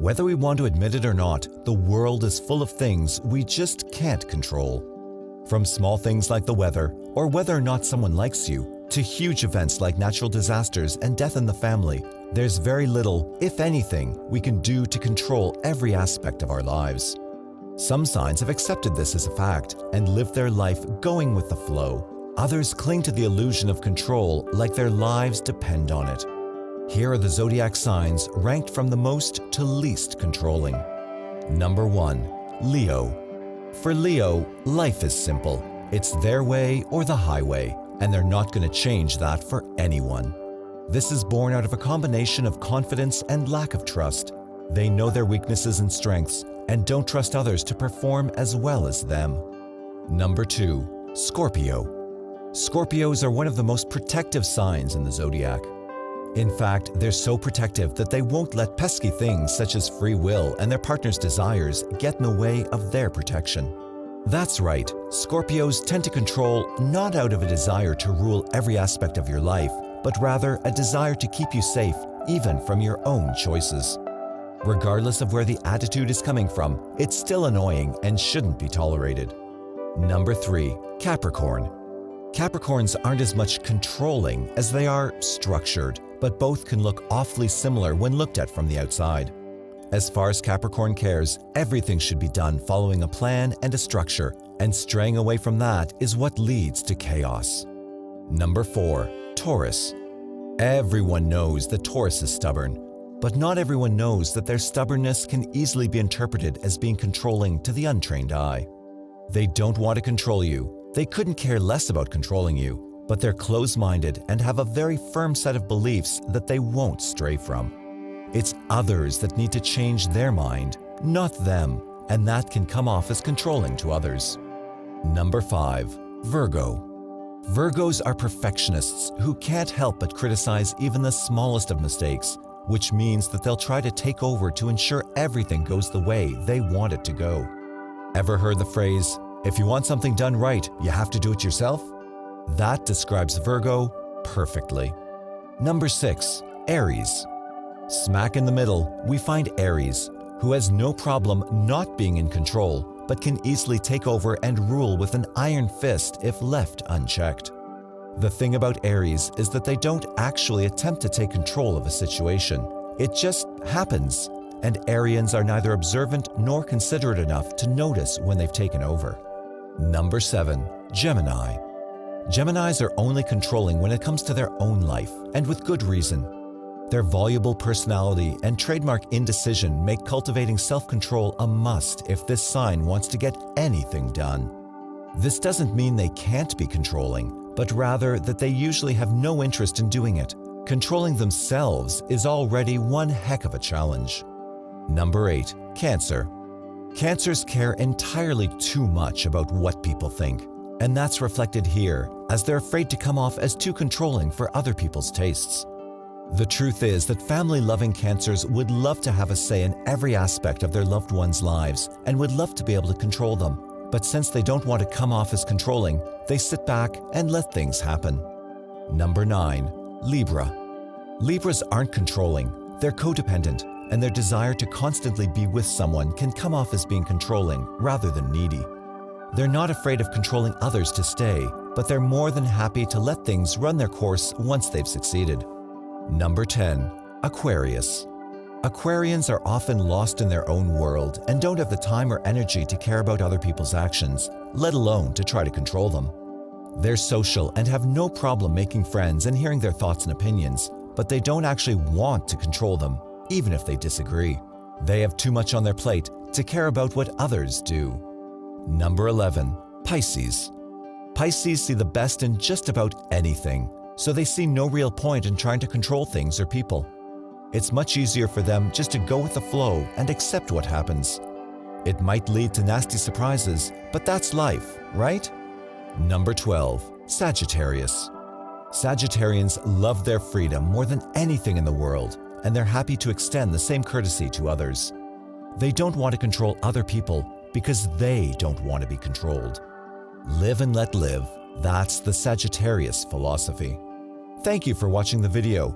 Whether we want to admit it or not, the world is full of things we just can't control. From small things like the weather, or whether or not someone likes you, to huge events like natural disasters and death in the family, there's very little, if anything, we can do to control every aspect of our lives. Some signs have accepted this as a fact and live their life going with the flow. Others cling to the illusion of control like their lives depend on it. Here are the zodiac signs ranked from the most to least controlling. Number 1. Leo. For Leo, life is simple. It's their way or the highway, and they're not going to change that for anyone. This is born out of a combination of confidence and lack of trust. They know their weaknesses and strengths and don't trust others to perform as well as them. Number 2. Scorpio. Scorpios are one of the most protective signs in the zodiac. In fact, they're so protective that they won't let pesky things such as free will and their partner's desires get in the way of their protection. That's right, Scorpios tend to control not out of a desire to rule every aspect of your life, but rather a desire to keep you safe, even from your own choices. Regardless of where the attitude is coming from, it's still annoying and shouldn't be tolerated. Number 3. Capricorn. Capricorns aren't as much controlling as they are structured, but both can look awfully similar when looked at from the outside. As far as Capricorn cares, everything should be done following a plan and a structure, and straying away from that is what leads to chaos. Number 4. Taurus. Everyone knows that Taurus is stubborn, but not everyone knows that their stubbornness can easily be interpreted as being controlling to the untrained eye. They don't want to control you. They couldn't care less about controlling you, but they're close-minded and have a very firm set of beliefs that they won't stray from. It's others that need to change their mind, not them, and that can come off as controlling to others. Number 5. Virgo. Virgos are perfectionists who can't help but criticize even the smallest of mistakes, which means that they'll try to take over to ensure everything goes the way they want it to go. Ever heard the phrase, "If you want something done right, you have to do it yourself"? That describes Virgo perfectly. Number 6. Aries. Smack in the middle, we find Aries, who has no problem not being in control, but can easily take over and rule with an iron fist if left unchecked. The thing about Aries is that they don't actually attempt to take control of a situation. It just happens, and Arians are neither observant nor considerate enough to notice when they've taken over. Number 7. Gemini. Geminis are only controlling when it comes to their own life, and with good reason. Their voluble personality and trademark indecision make cultivating self-control a must if this sign wants to get anything done. This doesn't mean they can't be controlling, but rather that they usually have no interest in doing it. Controlling themselves is already one heck of a challenge. Number 8. Cancer. Cancers care entirely too much about what people think, and that's reflected here, as they're afraid to come off as too controlling for other people's tastes. The truth is that family-loving Cancers would love to have a say in every aspect of their loved ones' lives and would love to be able to control them, but since they don't want to come off as controlling, they sit back and let things happen. Number 9. Libra. Libras aren't controlling, they're codependent, and their desire to constantly be with someone can come off as being controlling rather than needy. They're not afraid of controlling others to stay, but they're more than happy to let things run their course once they've succeeded. Number 10. Aquarius. Aquarians are often lost in their own world and don't have the time or energy to care about other people's actions, let alone to try to control them. They're social and have no problem making friends and hearing their thoughts and opinions, but they don't actually want to control them, even if they disagree. They have too much on their plate to care about what others do. Number 11. Pisces. Pisces see the best in just about anything, so they see no real point in trying to control things or people. It's much easier for them just to go with the flow and accept what happens. It might lead to nasty surprises, but that's life, right? Number 12. Sagittarius. Sagittarians love their freedom more than anything in the world, and they're happy to extend the same courtesy to others. They don't want to control other people because they don't want to be controlled. Live and let live. That's the Sagittarius philosophy. Thank you for watching the video.